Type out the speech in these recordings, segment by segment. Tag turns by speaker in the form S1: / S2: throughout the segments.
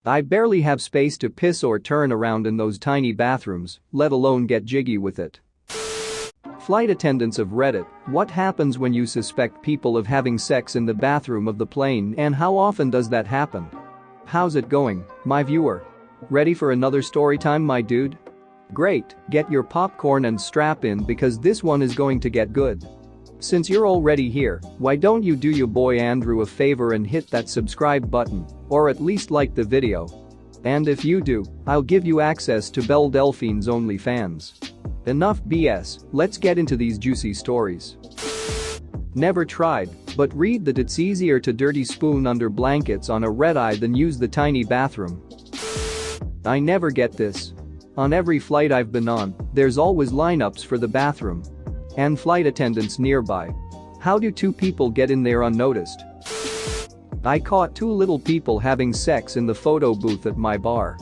S1: I barely have space to piss or turn around in those tiny bathrooms, let alone get jiggy with it. Flight attendants of Reddit, what happens when you suspect people of having sex in the bathroom of the plane and how often does that happen? How's it going, my viewer? Ready for another story time, my dude? Great, get your popcorn and strap in because this one is going to get good. Since you're already here, why don't you do your boy Andrew a favor and hit that subscribe button, or at least like the video. And if you do, I'll give you access to Belle Delphine's OnlyFans. Enough BS, let's get into these juicy stories. Never tried, but read that it's easier to dirty spoon under blankets on a red-eye than use the tiny bathroom. I never get this. On every flight I've been on, there's always lineups for the bathroom. And flight attendants nearby. How do two people get in there unnoticed? I caught two little people having sex in the photo booth at my bar.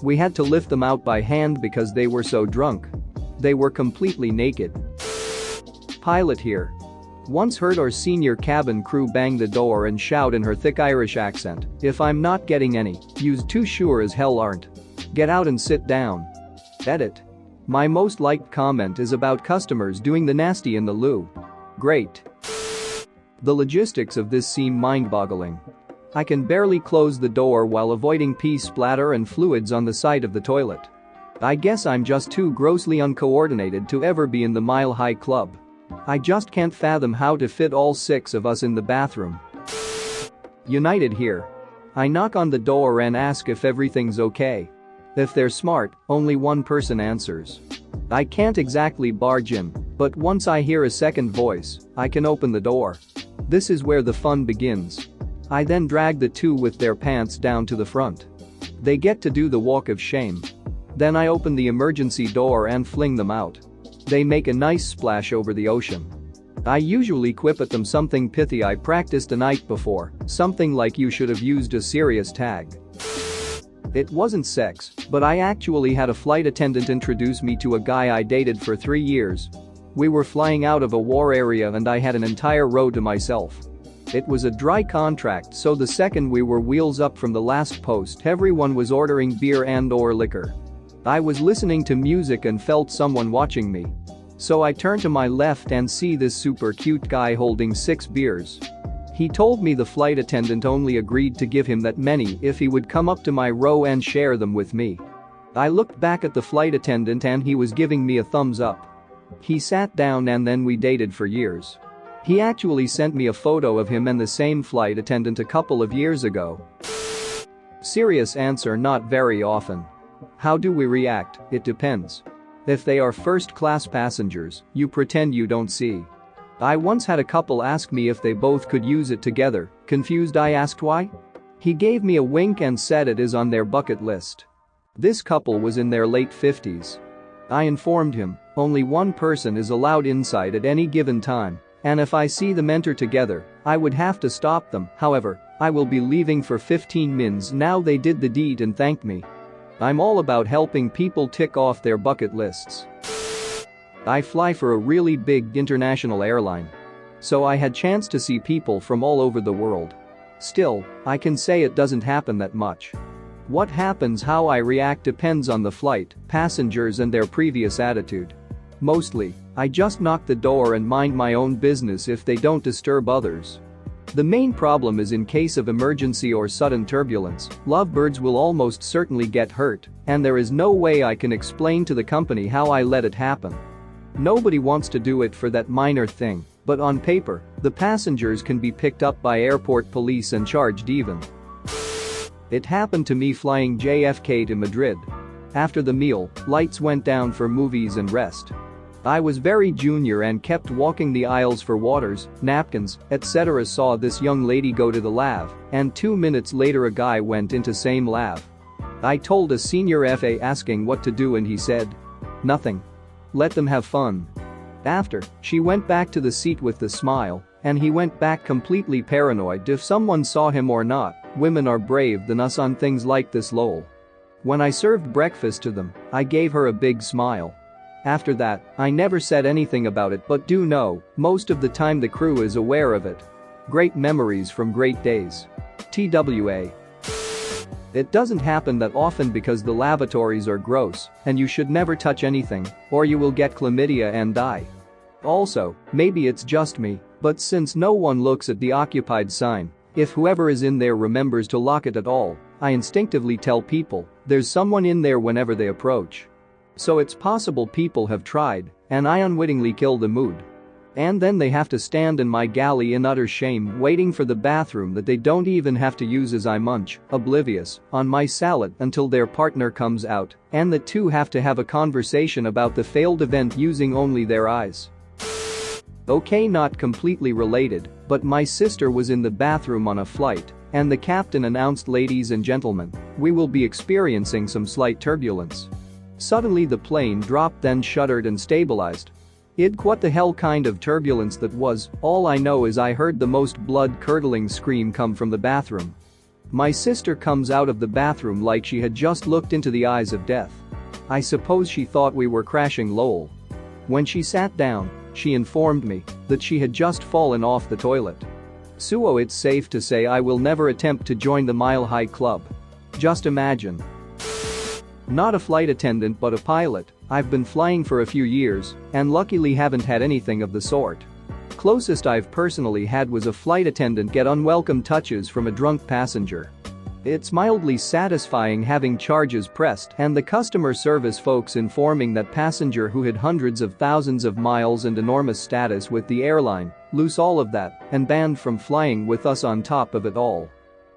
S1: We had to lift them out by hand because they were so drunk. They were completely naked. Pilot here. Once heard our senior cabin crew bang the door and shout in her thick Irish accent, "If I'm not getting any, yous too sure as hell aren't. Get out and sit down." Edit. My most liked comment is about customers doing the nasty in the loo. Great. The logistics of this seem mind-boggling. I can barely close the door while avoiding pee splatter and fluids on the side of the toilet. I guess I'm just too grossly uncoordinated to ever be in the Mile High Club. I just can't fathom how to fit all 6 of us in the bathroom. United here. I knock on the door and ask if everything's okay. If they're smart, only one person answers. I can't exactly barge in, but once I hear a second voice, I can open the door. This is where the fun begins. I then drag the two with their pants down to the front. They get to do the walk of shame. Then I open the emergency door and fling them out. They make a nice splash over the ocean. I usually quip at them something pithy I practiced the night before, something like "you should have used a serious tag." It wasn't sex, but I actually had a flight attendant introduce me to a guy I dated for 3 years. We were flying out of a war area and I had an entire row to myself. It was a dry contract, so the second we were wheels up from the last post, everyone was ordering beer and/or liquor. I was listening to music and felt someone watching me. So I turn to my left and see this super cute guy holding 6 beers. He told me the flight attendant only agreed to give him that many if he would come up to my row and share them with me. I looked back at the flight attendant and he was giving me a thumbs up. He sat down and then we dated for years. He actually sent me a photo of him and the same flight attendant a couple of years ago. Serious answer: not very often. How do we react? It depends. If they are first-class passengers, you pretend you don't see. I once had a couple ask me if they both could use it together. Confused, I asked why. He gave me a wink and said it is on their bucket list. This couple was in their late 50s. I informed him, only one person is allowed inside at any given time, and if I see them enter together, I would have to stop them. However, I will be leaving for 15 mins now. They did the deed and thanked me. I'm all about helping people tick off their bucket lists. I fly for a really big international airline. So I had chance to see people from all over the world. Still, I can say it doesn't happen that much. What happens, how I react depends on the flight, passengers and their previous attitude. Mostly, I just knock the door and mind my own business if they don't disturb others. The main problem is in case of emergency or sudden turbulence, lovebirds will almost certainly get hurt, and there is no way I can explain to the company how I let it happen. Nobody wants to do it for that minor thing, but on paper, the passengers can be picked up by airport police and charged even. It happened to me flying JFK to Madrid. After the meal, lights went down for movies and rest. I was very junior and kept walking the aisles for waters, napkins, etc. Saw this young lady go to the lav, and 2 minutes later a guy went into same lav. I told a senior FA asking what to do and he said, "Nothing. Let them have fun." After, she went back to the seat with the smile, and he went back completely paranoid if someone saw him or not. Women are brave than us on things like this, lol. When I served breakfast to them, I gave her a big smile. After that, I never said anything about it, but do know, most of the time the crew is aware of it. Great memories from great days. TWA. It doesn't happen that often because the lavatories are gross and you should never touch anything or you will get chlamydia and die. Also, maybe it's just me, but since no one looks at the occupied sign, if whoever is in there remembers to lock it at all, I instinctively tell people there's someone in there whenever they approach. So it's possible people have tried, and I unwittingly kill the mood. And then they have to stand in my galley in utter shame waiting for the bathroom that they don't even have to use as I munch, oblivious, on my salad until their partner comes out, and the two have to have a conversation about the failed event using only their eyes. Okay, not completely related, but my sister was in the bathroom on a flight, and the captain announced, "Ladies and gentlemen, we will be experiencing some slight turbulence." Suddenly the plane dropped, then shuddered and stabilized. What the hell kind of turbulence that was? All I know is I heard the most blood-curdling scream come from the bathroom. My sister comes out of the bathroom like she had just looked into the eyes of death. I suppose she thought we were crashing, lol. When she sat down, she informed me that she had just fallen off the toilet. So it's safe to say I will never attempt to join the Mile High Club. Just imagine. Not a flight attendant but a pilot, I've been flying for a few years and luckily haven't had anything of the sort. Closest I've personally had was a flight attendant get unwelcome touches from a drunk passenger. It's mildly satisfying having charges pressed and the customer service folks informing that passenger who had hundreds of thousands of miles and enormous status with the airline, lose all of that and banned from flying with us on top of it all.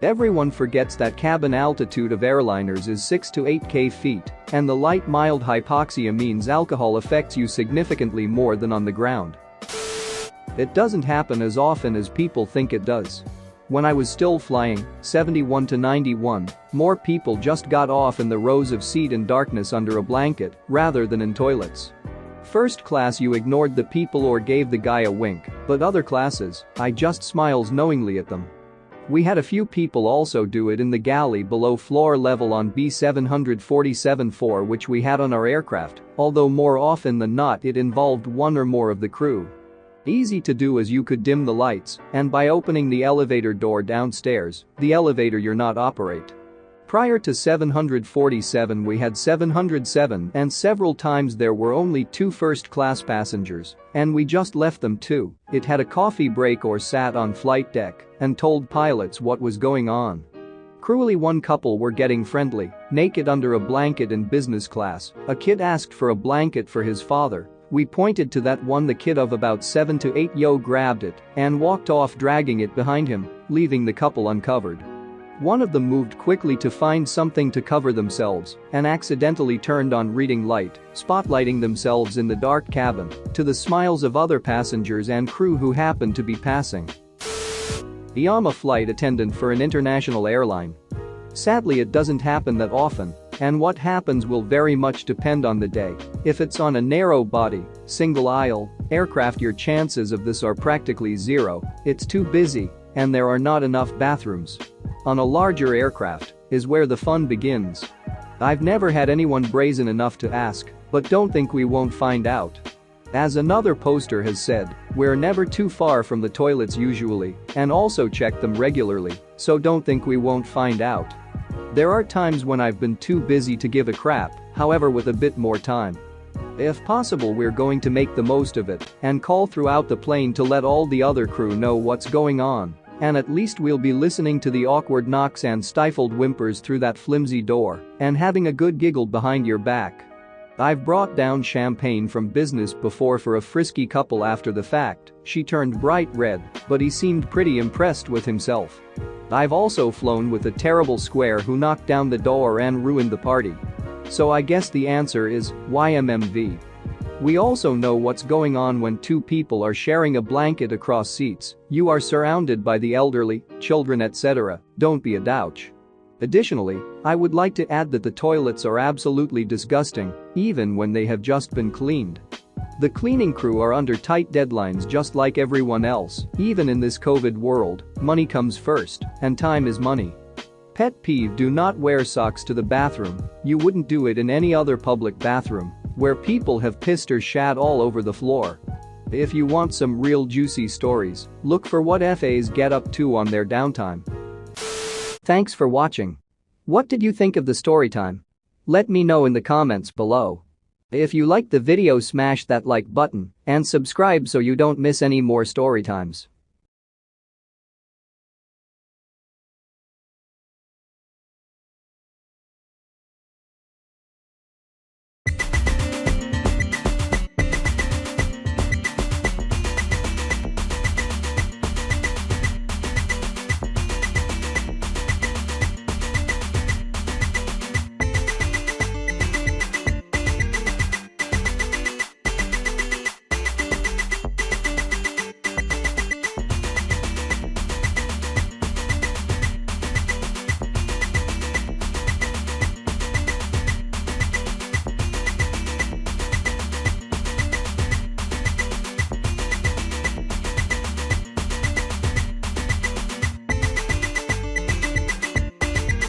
S1: Everyone forgets that cabin altitude of airliners is 6 to 8k feet, and the light mild hypoxia means alcohol affects you significantly more than on the ground. It doesn't happen as often as people think it does. When I was still flying, 71 to 91, more people just got off in the rows of seat in darkness under a blanket rather than in toilets. First class you ignored the people or gave the guy a wink, but other classes, I just smiles knowingly at them. We had a few people also do it in the galley below floor level on B747-4 which we had on our aircraft, although more often than not it involved one or more of the crew. Easy to do as you could dim the lights, and by opening the elevator door downstairs, the elevator you're not operate. Prior to 747 we had 707 and several times there were only 2 first-class passengers, and we just left them too. It had a coffee break or sat on flight deck and told pilots what was going on. Cruelly one couple were getting friendly, naked under a blanket in business class. A kid asked for a blanket for his father. We pointed to that one, the kid of about 7 to 8 grabbed it and walked off dragging it behind him, leaving the couple uncovered. One of them moved quickly to find something to cover themselves and accidentally turned on reading light, spotlighting themselves in the dark cabin to the smiles of other passengers and crew who happened to be passing. I'm a flight attendant for an international airline. Sadly, it doesn't happen that often, and what happens will very much depend on the day. If it's on a narrow body, single aisle aircraft, your chances of this are practically zero. It's too busy and there are not enough bathrooms. On a larger aircraft is where the fun begins. I've never had anyone brazen enough to ask, but don't think we won't find out. As another poster has said, we're never too far from the toilets usually, and also check them regularly, so don't think we won't find out. There are times when I've been too busy to give a crap, however with a bit more time. If possible we're going to make the most of it and call throughout the plane to let all the other crew know what's going on. And at least we'll be listening to the awkward knocks and stifled whimpers through that flimsy door and having a good giggle behind your back. I've brought down champagne from business before for a frisky couple after the fact. She turned bright red, but he seemed pretty impressed with himself. I've also flown with a terrible square who knocked down the door and ruined the party. So I guess the answer is YMMV. We also know what's going on when 2 people are sharing a blanket across seats. You are surrounded by the elderly, children, etc. Don't be a douche. Additionally, I would like to add that the toilets are absolutely disgusting, even when they have just been cleaned. The cleaning crew are under tight deadlines just like everyone else. Even in this COVID world, money comes first, and time is money. Pet peeve: do not wear socks to the bathroom. You wouldn't do it in any other public bathroom where people have pissed or shat all over the floor. If you want some real juicy stories, look for what FAs get up to on their downtime. Thanks for watching. What did you think of the story time? Let me know in the comments below. If you liked the video, smash that like button and subscribe so you don't miss any more story times.